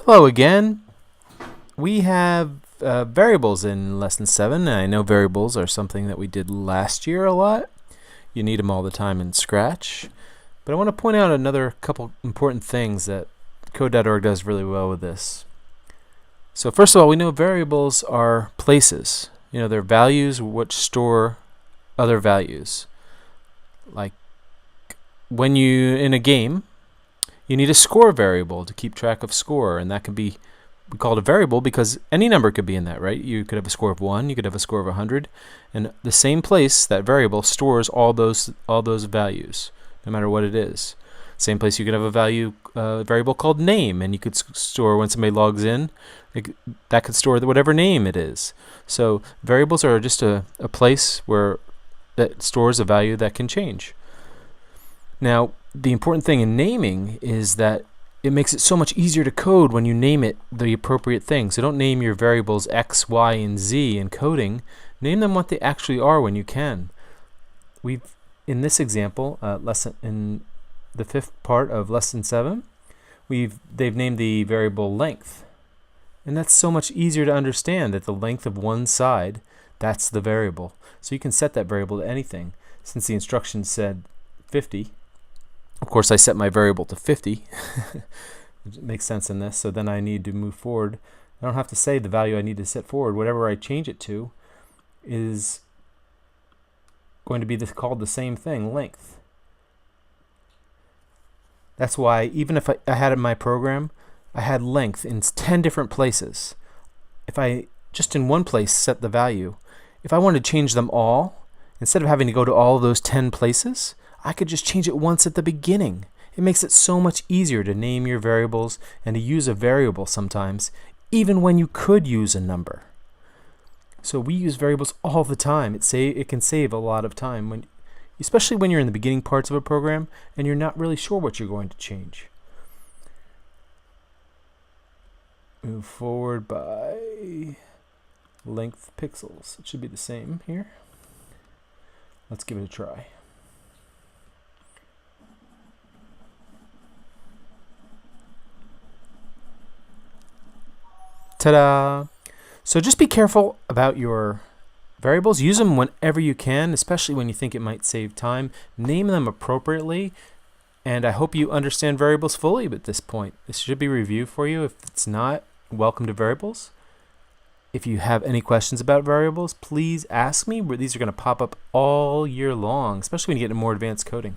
Hello again. We have variables in Lesson 7. I know variables are something that we did last year a lot. You need them all the time in Scratch. But I want to point out another couple important things that Code.org does really well with this. So first of all, we know variables are places. They're values which store other values. Like when in a game, you need a score variable to keep track of score, and that can be called a variable because any number could be in that, right? You could have a score of 1, you could have a score of 100, and the same place, that variable, stores all those values, no matter what it is. Same place you could have a variable called name, and you could store when somebody logs in, that could store whatever name it is. So variables are just a place that stores a value that can change. Now, the important thing in naming is that it makes it so much easier to code when you name it the appropriate thing. So don't name your variables X, Y, and Z in coding. Name them what they actually are when you can. In this example, in the 5th part of Lesson 7, they've named the variable length. And that's so much easier to understand that the length of one side, that's the variable. So you can set that variable to anything. Since the instructions said 50, of course, I set my variable to 50. It makes sense in this. So then I need to move forward. I don't have to say the value I need to set forward. Whatever I change it to is going to be called the same thing, length. That's why even if I had in my program, I had length in 10 different places. If I just in one place set the value, if I wanted to change them all, instead of having to go to all of those 10 places, I could just change it once at the beginning. It makes it so much easier to name your variables and to use a variable sometimes, even when you could use a number. So we use variables all the time. It can save a lot of time, especially when you're in the beginning parts of a program and you're not really sure what you're going to change. Move forward by length pixels. It should be the same here. Let's give it a try. Ta-da! So just be careful about your variables. Use them whenever you can, especially when you think it might save time. Name them appropriately, and I hope you understand variables fully at this point. This should be a review for you. If it's not, welcome to variables. If you have any questions about variables, please ask me. These are going to pop up all year long, especially when you get into more advanced coding.